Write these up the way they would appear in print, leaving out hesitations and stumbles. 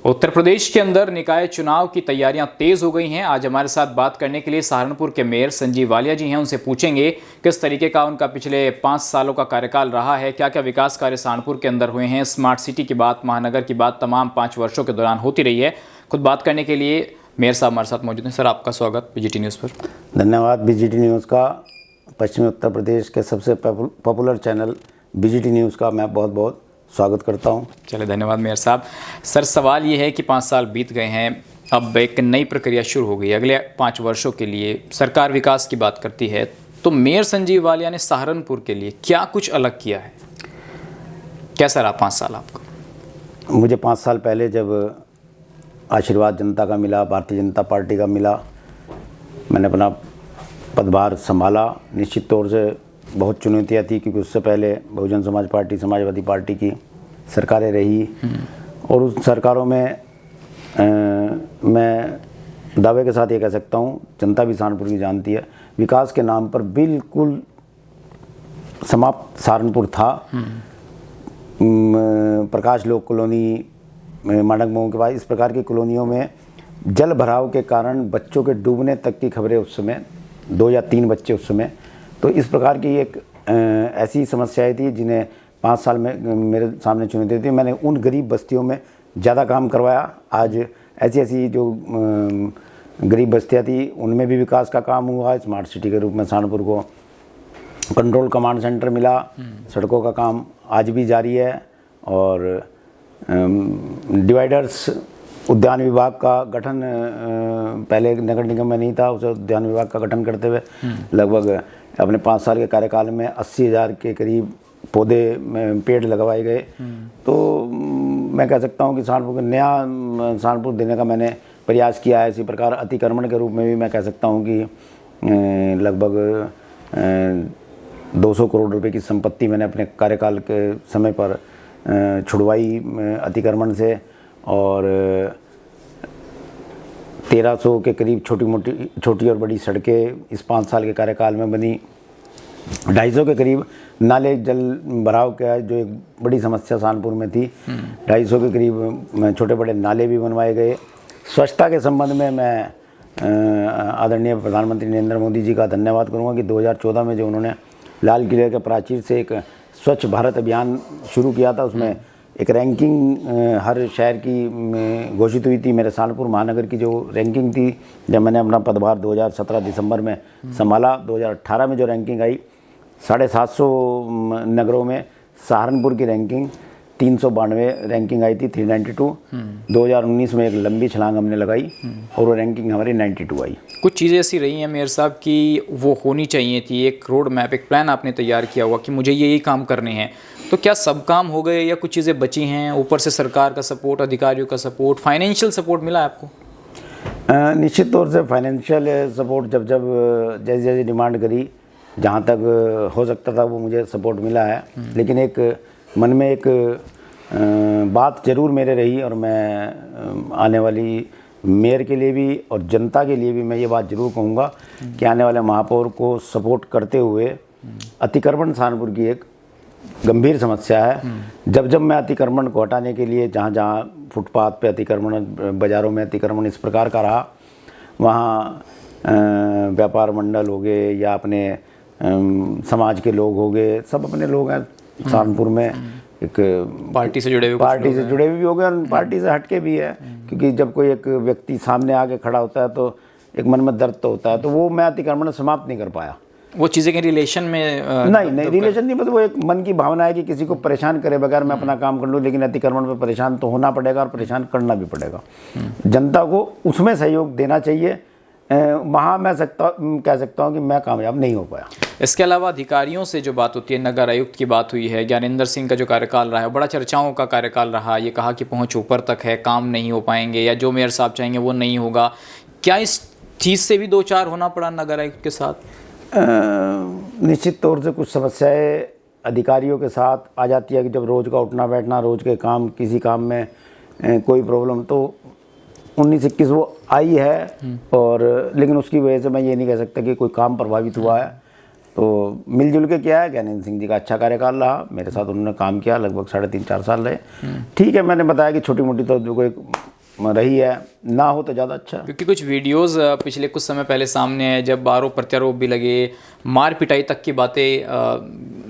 उत्तर प्रदेश के अंदर निकाय चुनाव की तैयारियां तेज हो गई हैं। आज हमारे साथ बात करने के लिए सहारनपुर के मेयर संजीव वालिया जी हैं। उनसे पूछेंगे किस तरीके का उनका पिछले 5 सालों का कार्यकाल रहा है, क्या क्या विकास कार्य सहारनपुर के अंदर हुए हैं। स्मार्ट सिटी की बात, महानगर की बात तमाम 5 वर्षों के दौरान होती रही है। खुद बात करने के लिए मेयर साहब हमारे साथ मौजूद हैं। सर, आपका स्वागत बीजीटी न्यूज़ पर। धन्यवाद। बीजीटी न्यूज़ का, पश्चिमी उत्तर प्रदेश के सबसे पॉपुलर चैनल बीजीटी न्यूज़ का मैं बहुत बहुत स्वागत करता हूं। चलिए, धन्यवाद मेयर साहब। सर, सवाल ये है कि 5 साल बीत गए हैं, अब एक नई प्रक्रिया शुरू हो गई। अगले 5 वर्षों के लिए सरकार विकास की बात करती है, तो मेयर संजीव वालिया ने सहारनपुर के लिए क्या कुछ अलग किया है? कैसा रहा 5 साल आपको? मुझे 5 साल पहले जब आशीर्वाद जनता का मिला, भारतीय जनता पार्टी का मिला, मैंने अपना पदभार संभाला। निश्चित तौर से बहुत चुनौतियाँ थी, क्योंकि उससे पहले बहुजन समाज पार्टी, समाजवादी पार्टी की सरकारें रही और उस सरकारों में मैं दावे के साथ ये कह सकता हूँ, जनता भी सहारनपुर की जानती है, विकास के नाम पर बिल्कुल समाप्त सहारनपुर था। प्रकाश लोक कॉलोनी, माणक मऊ के बाद इस प्रकार की कॉलोनियों में जल भराव के कारण बच्चों के डूबने तक की खबरें उस समय, 2 या 3 बच्चे उस समय। तो इस प्रकार की एक ऐसी समस्याएं थी जिन्हें 5 साल में मेरे सामने चुनौती थी। मैंने उन गरीब बस्तियों में ज़्यादा काम करवाया। आज ऐसी जो गरीब बस्तियां थी उनमें भी विकास का काम हुआ। स्मार्ट सिटी के रूप में सहारनपुर को कंट्रोल कमांड सेंटर मिला। सड़कों का काम आज भी जारी है और डिवाइडर्स, उद्यान विभाग का गठन पहले नगर निगम में नहीं था, उसे उद्यान विभाग का गठन करते हुए लगभग अपने 5 साल के कार्यकाल में 80,000 के करीब पौधे पेड़ लगवाए गए। तो मैं कह सकता हूँ कि सहारनपुर को नया सहारनपुर देने का मैंने प्रयास किया है। इसी प्रकार अतिक्रमण के रूप में भी मैं कह सकता हूँ कि लगभग 200 करोड़ रुपए की संपत्ति मैंने अपने कार्यकाल के समय पर छुड़वाई अतिक्रमण से, और 1300 के करीब छोटी और बड़ी सड़कें इस 5 साल के कार्यकाल में बनी। 250 के करीब नाले जल भराव का जो एक बड़ी समस्या सहारनपुर में थी, 250 के करीब छोटे बड़े नाले भी बनवाए गए। स्वच्छता के संबंध में मैं आदरणीय प्रधानमंत्री नरेंद्र मोदी जी का धन्यवाद करूंगा कि 2014 में जो उन्होंने लाल किले के प्राचीर से एक स्वच्छ भारत अभियान शुरू किया था, उसमें एक रैंकिंग हर शहर की घोषित हुई थी। मेरे सहारनपुर महानगर की जो रैंकिंग थी, जब मैंने अपना पदभार 2017 दिसंबर में संभाला, 2018 में जो रैंकिंग आई, 750 नगरों में सहारनपुर की रैंकिंग 392 रैंकिंग आई थी, 392। 2019 में एक लंबी छलांग हमने लगाई और वो रैंकिंग हमारी 92 आई। कुछ चीज़ें ऐसी रही हैं मेयर साहब कि वो होनी चाहिए थी। एक रोड मैप, एक प्लान आपने तैयार किया हुआ कि मुझे यही काम करने हैं, तो क्या सब काम हो गए या कुछ चीज़ें बची हैं? ऊपर से सरकार का सपोर्ट, अधिकारियों का सपोर्ट, फाइनेंशियल सपोर्ट मिला है आपको? निश्चित तौर से फाइनेंशियल सपोर्ट जब जैसे जैसे डिमांड करी, जहाँ तक हो सकता था वो मुझे सपोर्ट मिला है। लेकिन एक मन में एक बात ज़रूर मेरे रही, और मैं आने वाली मेयर के लिए भी और जनता के लिए भी मैं ये बात ज़रूर कहूँगा कि आने वाले महापौर को सपोर्ट करते हुए, अतिक्रमण सहारनपुर की एक गंभीर समस्या है। जब जब मैं अतिक्रमण को हटाने के लिए, जहाँ जहाँ फुटपाथ पे अतिक्रमण, बाज़ारों में अतिक्रमण इस प्रकार का रहा, वहाँ व्यापार मंडल हो गए या अपने समाज के लोग हो गए, सब अपने लोग हैं सहारनपुर में, एक पार्टी से जुड़े हुए भी हो गए और पार्टी से हटके भी है। क्योंकि जब कोई एक व्यक्ति सामने आके खड़ा होता है तो एक मन में दर्द तो होता है। तो वो मैं अतिक्रमण समाप्त नहीं कर पाया। वो चीज़ें के रिलेशन में नहीं रिलेशन नहीं, मतलब वो एक मन की भावना है कि किसी को परेशान करे बगैर मैं अपना काम कर लूँ, लेकिन अतिक्रमण पे परेशान तो होना पड़ेगा और परेशान करना भी पड़ेगा। जनता को उसमें सहयोग देना चाहिए। वहाँ मैं कह सकता हूँ कि मैं कामयाब नहीं हो पाया। इसके अलावा अधिकारियों से जो बात होती है, नगर आयुक्त की बात हुई है, ज्ञानेंद्र सिंह का जो कार्यकाल रहा है, बड़ा चर्चाओं का कार्यकाल रहा। ये कहा कि पहुँच ऊपर तक है, काम नहीं हो पाएंगे, या जो मेयर साहब चाहेंगे वो नहीं होगा। क्या इस चीज़ से भी 2-4 होना पड़ा नगर आयुक्त के साथ? निश्चित तौर से कुछ समस्याएं अधिकारियों के साथ आ जाती है कि जब रोज़ का उठना बैठना, रोज़ के काम, किसी काम में कोई प्रॉब्लम, तो 19-21 वो आई है। और लेकिन उसकी वजह से मैं ये नहीं कह सकता कि कोई काम प्रभावित हुआ है। तो मिलजुल के क्या है, ज्ञानेंद्र सिंह जी का अच्छा कार्यकाल रहा, मेरे साथ उन्होंने काम किया, लगभग 3.5-4 साल रहे। ठीक है, मैंने बताया कि छोटी मोटी तो कोई रही है, ना हो तो ज़्यादा अच्छा। क्योंकि कुछ वीडियोस पिछले कुछ समय पहले सामने आए जब आरोप प्रत्यारोप भी लगे, मार पिटाई तक की बातें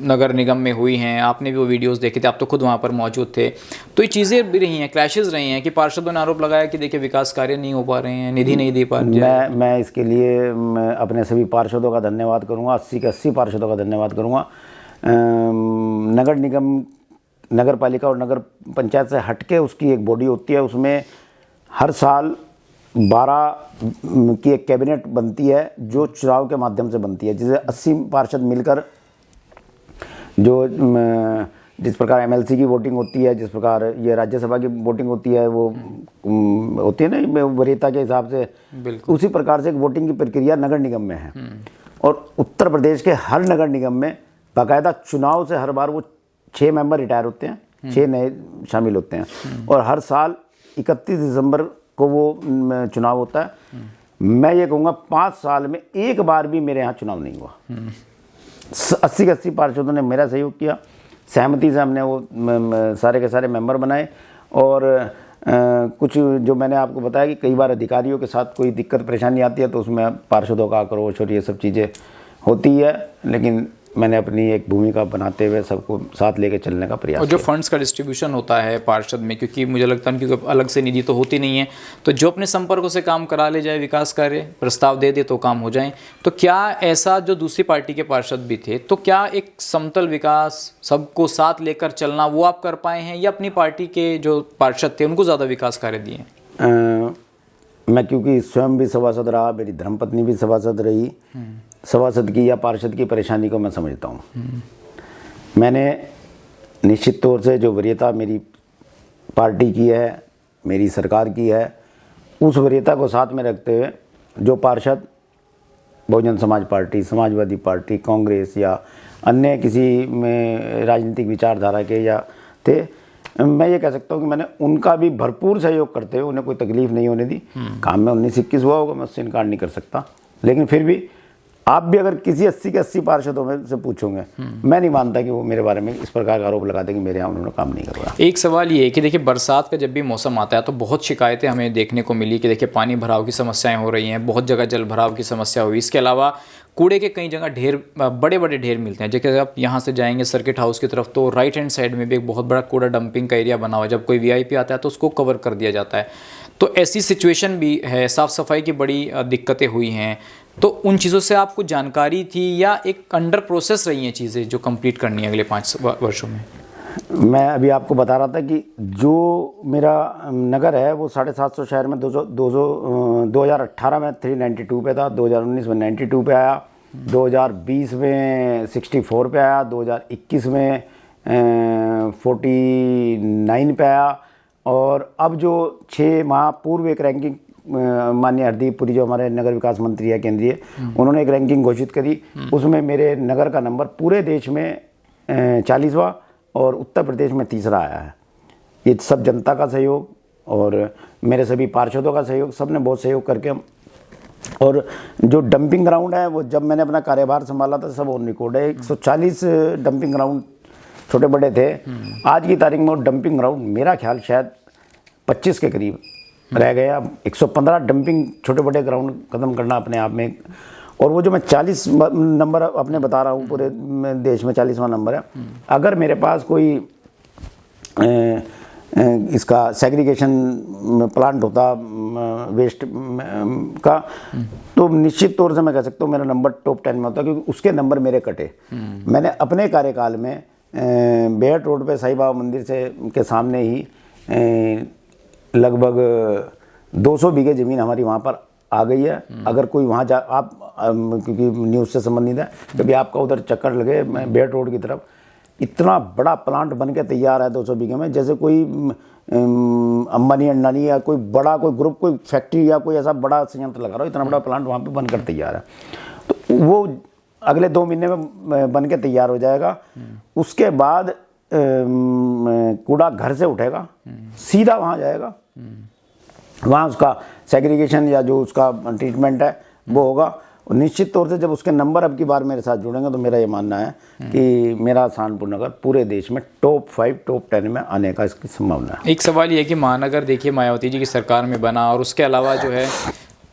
नगर निगम में हुई हैं, आपने भी वो वीडियोस देखे थे, आप तो खुद वहाँ पर मौजूद थे। तो ये चीज़ें भी रही हैं, क्लैशेस रही हैं कि पार्षदों ने आरोप लगाया कि देखिए विकास कार्य नहीं हो पा रहे हैं, निधि नहीं दे पा रहे हैं। मैं इसके लिए मैं अपने सभी पार्षदों का धन्यवाद करूँगा, 80 के 80 पार्षदों का धन्यवाद करूँगा। नगर निगम, नगर पालिका और नगर पंचायत से हटके उसकी एक बॉडी होती है, उसमें हर साल 12 की एक कैबिनेट बनती है जो चुनाव के माध्यम से बनती है, जिसे 80 पार्षद मिलकर जो जिस प्रकार एमएलसी की वोटिंग होती है, जिस प्रकार ये राज्यसभा की वोटिंग होती है, वो होती है ना वरीयता के हिसाब से, उसी प्रकार से एक वोटिंग की प्रक्रिया नगर निगम में है। और उत्तर प्रदेश के हर नगर निगम में बाकायदा चुनाव से हर बार वो 6 मेंबर रिटायर होते हैं, 6 नए शामिल होते हैं, और हर साल 31 दिसंबर को वो चुनाव होता है। मैं ये कहूँगा 5 साल में एक बार भी मेरे यहाँ चुनाव नहीं हुआ। 80 के 80 पार्षदों ने मेरा सहयोग किया, सहमति से हमने वो सारे के सारे मेंबर बनाए। और कुछ जो मैंने आपको बताया कि कई बार अधिकारियों के साथ कोई दिक्कत परेशानी आती है तो उसमें पार्षदों का आक्रोश और ये सब चीज़ें होती है, लेकिन मैंने अपनी एक भूमिका बनाते हुए सबको साथ लेके चलने का प्रयास और जो फंड्स का डिस्ट्रीब्यूशन होता है पार्षद में, क्योंकि मुझे लगता है क्योंकि अलग से निधि तो होती नहीं है, तो जो अपने संपर्कों से काम करा ले जाए, विकास कार्य प्रस्ताव दे दे तो काम हो जाए। तो क्या ऐसा जो दूसरी पार्टी के पार्षद भी थे, तो क्या एक समतल विकास सबको साथ लेकर चलना वो आप कर पाए हैं, या अपनी पार्टी के जो पार्षद थे उनको ज़्यादा विकास कार्य दिए? मैं क्योंकि स्वयं भी सभासद रहा, मेरी धर्मपत्नी भी सभासद रही, सभासद की या पार्षद की परेशानी को मैं समझता हूँ। मैंने निश्चित तौर से जो वरीयता मेरी पार्टी की है, मेरी सरकार की है, उस वरीयता को साथ में रखते हुए जो पार्षद बहुजन समाज पार्टी, समाजवादी पार्टी, कांग्रेस या अन्य किसी में राजनीतिक विचारधारा के या थे, मैं ये कह सकता हूँ कि मैंने उनका भी भरपूर सहयोग करते हुए उन्हें कोई तकलीफ नहीं होने दी। काम में 19-21 हुआ होगा, मैं उससे इनकार नहीं कर सकता, लेकिन फिर भी आप भी अगर किसी 80 के 80 पार्षदों में से पूछोगे, मैं नहीं मानता कि वो मेरे बारे में इस प्रकार का आरोप लगाते कि मेरे यहाँ उन्होंने काम नहीं करवाया। एक सवाल ये है कि देखिए बरसात का जब भी मौसम आता है तो बहुत शिकायतें हमें देखने को मिली कि देखिए पानी भराव की समस्याएं हो रही हैं, बहुत जगह जल भराव की समस्या हुई। इसके अलावा कूड़े के कई जगह ढेर, बड़े बड़े ढेर मिलते हैं। जैसे आप यहाँ से जाएंगे सर्किट हाउस की तरफ तो राइट हैंड साइड में भी एक बहुत बड़ा कूड़ा डंपिंग का एरिया बना हुआ है, जब कोई वीआईपी आता है तो उसको कवर कर दिया जाता है। तो ऐसी सिचुएशन भी है, साफ़ सफाई की बड़ी दिक्कतें हुई हैं। तो उन चीज़ों से आपको जानकारी थी या एक अंडर प्रोसेस रही हैं चीज़ें जो कंप्लीट करनी है अगले 5 वर्षों में? मैं अभी आपको बता रहा था कि जो मेरा नगर है वो 750 शहर में 2018 में 392 पे था, 2019 में 92 पे आया, 2020 में 64 पे आया, 2021 में 49 पे आया, और अब जो 6 माह पूर्व एक रैंकिंग माननीय हरदीप पुरी जो हमारे नगर विकास मंत्री है केंद्रीय, उन्होंने एक रैंकिंग घोषित करी, उसमें मेरे नगर का नंबर पूरे देश में 40वां और उत्तर प्रदेश में 3रा आया है। ये सब जनता का सहयोग और मेरे सभी पार्षदों का सहयोग, सब ने बहुत सहयोग करके हम, और जो डंपिंग ग्राउंड है वो जब मैंने अपना कार्यभार संभाला था सब ऑन रिकॉर्ड है। 140 डंपिंग ग्राउंड छोटे बड़े थे। आज की तारीख में वो डंपिंग ग्राउंड मेरा ख्याल शायद 25 के करीब रह गया। 115 डंपिंग छोटे बड़े ग्राउंड ख़त्म करना अपने आप में, और वो जो मैं 40 नंबर अपने बता रहा हूँ पूरे देश में 40वां नंबर है। अगर मेरे पास कोई इसका सेग्रीगेशन प्लांट होता वेस्ट का, तो निश्चित तौर से मैं कह सकता हूँ मेरा नंबर टॉप 10 में होता, क्योंकि उसके नंबर मेरे कटे। मैंने अपने कार्यकाल में बेहट रोड पे साईं बाबा मंदिर से के सामने ही लगभग 200 बीघे ज़मीन हमारी वहाँ पर आ गई है। अगर कोई वहाँ जा आप क्योंकि न्यूज़ से संबंधित है, कभी आपका उधर चक्कर लगे बेहट रोड की तरफ, इतना बड़ा प्लांट बन के तैयार है 200 बीघे में, जैसे कोई अंबानी अंडानी या कोई बड़ा कोई ग्रुप कोई फैक्ट्री या कोई ऐसा बड़ा संयंत्र लगा रहा हो, इतना बड़ा प्लांट वहाँ पे बनकर तैयार है। तो वो अगले 2 महीने में बन के तैयार हो जाएगा। उसके बाद कूड़ा घर से उठेगा, सीधा वहाँ जाएगा, वहाँ उसका सेग्रीगेशन या जो उसका ट्रीटमेंट है वो होगा, और निश्चित तौर से जब उसके नंबर अब की बार मेरे साथ जुड़ेंगे तो मेरा ये मानना है कि मेरा सहारनपुर नगर पूरे देश में टॉप 5 टॉप 10 में आने का इसकी संभावना है। एक सवाल ये है कि महानगर देखिए मायावती जी की सरकार में बना और उसके अलावा जो है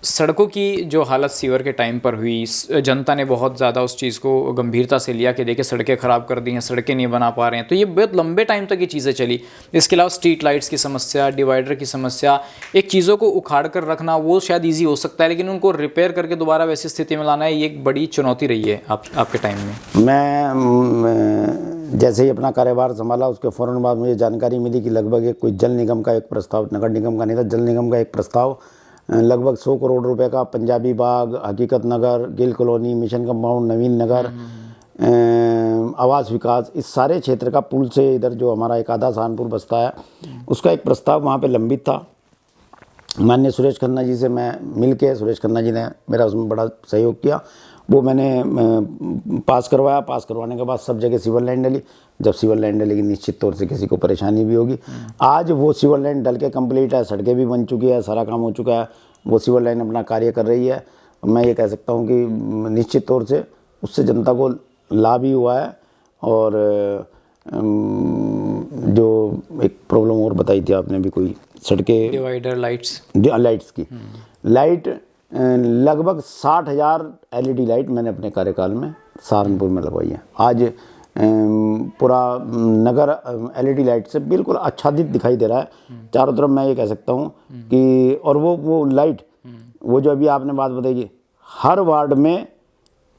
सड़कों की जो हालत सीवर के टाइम पर हुई, जनता ने बहुत ज़्यादा उस चीज़ को गंभीरता से लिया कि देखिए सड़कें ख़राब कर दी हैं, सड़कें नहीं बना पा रहे हैं, तो ये बहुत लंबे टाइम तक ये चीज़ें चली। इसके अलावा स्ट्रीट लाइट्स की समस्या, डिवाइडर की समस्या, एक चीज़ों को उखाड़ कर रखना वो शायद ईजी हो सकता है, लेकिन उनको रिपेयर करके दोबारा वैसी स्थिति में लाना है, ये एक बड़ी चुनौती रही है आपके टाइम में। मैं जैसे ही अपना कार्यभार संभाला उसके फ़ौरन बाद मुझे जानकारी मिली कि लगभग एक कोई जल निगम का एक प्रस्ताव, नगर निगम का नहीं था, जल निगम का एक प्रस्ताव लगभग 100 करोड़ रुपए का पंजाबी बाग, हकीकत नगर, गिल कॉलोनी, मिशन कंपाउंड, नवीन नगर, आवास विकास, इस सारे क्षेत्र का पुल से इधर जो हमारा एक आधा सहारनपुर बसता है उसका एक प्रस्ताव वहाँ पे लंबित था। माननीय सुरेश खन्ना जी से मैं मिल के, सुरेश खन्ना जी ने मेरा उसमें बड़ा सहयोग किया, वो मैंने पास करवाया। पास करवाने के बाद सब जगह सिविल लाइन डली। जब सिविल लाइन डलेगी निश्चित तौर से किसी को परेशानी भी होगी। आज वो सिविल लाइन डल के कंप्लीट है, सड़कें भी बन चुकी है, सारा काम हो चुका है, वो सिविल लाइन अपना कार्य कर रही है। मैं ये कह सकता हूँ कि निश्चित तौर से उससे जनता को लाभ ही हुआ है। और जो एक प्रॉब्लम और बताई थी आपने भी, कोई सड़कें, डिवाइडर, लाइट्स की लाइट लगभग 60,000 LED लाइट मैंने अपने कार्यकाल में सहारनपुर में लगवाई है। आज पूरा नगर LED लाइट से बिल्कुल आच्छादित दिखाई दे रहा है चारों तरफ। मैं ये कह सकता हूँ कि और वो लाइट, वो जो अभी आपने बात बताई, हर वार्ड में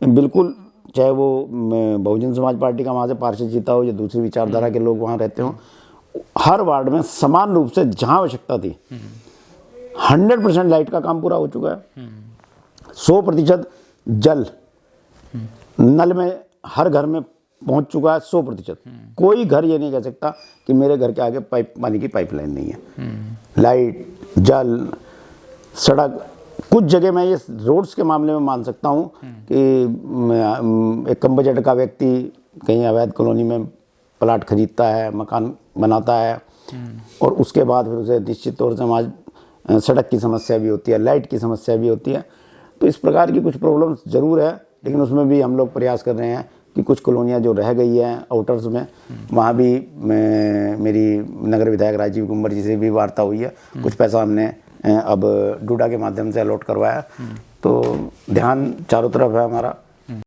बिल्कुल, चाहे वो बहुजन समाज पार्टी का वहाँ से पार्षद जीता हो या दूसरी विचारधारा के लोग वहाँ रहते हों, हर वार्ड में समान रूप से जहाँ आवश्यकता थी 100% लाइट का काम पूरा हो चुका है। 100% जल नल में हर घर में पहुंच चुका है, 100%। कोई घर ये नहीं कह सकता कि मेरे घर के आगे पानी की पाइपलाइन नहीं है। लाइट, जल, सड़क, कुछ जगह मैं ये रोड्स के मामले में मान सकता हूँ कि एक कम बजट का व्यक्ति कहीं अवैध कॉलोनी में प्लाट खरीदता है, मकान बनाता है, और उसके बाद फिर उसे निश्चित तौर से आज सड़क की समस्या भी होती है, लाइट की समस्या भी होती है। तो इस प्रकार की कुछ प्रॉब्लम्स ज़रूर है, लेकिन उसमें भी हम लोग प्रयास कर रहे हैं कि कुछ कॉलोनियाँ जो रह गई हैं आउटर्स में, वहाँ भी मेरी नगर विधायक राजीव कुंवर जी से भी वार्ता हुई है। कुछ पैसा हमने अब डूडा के माध्यम से अलॉट करवाया, तो ध्यान चारों तरफ है हमारा।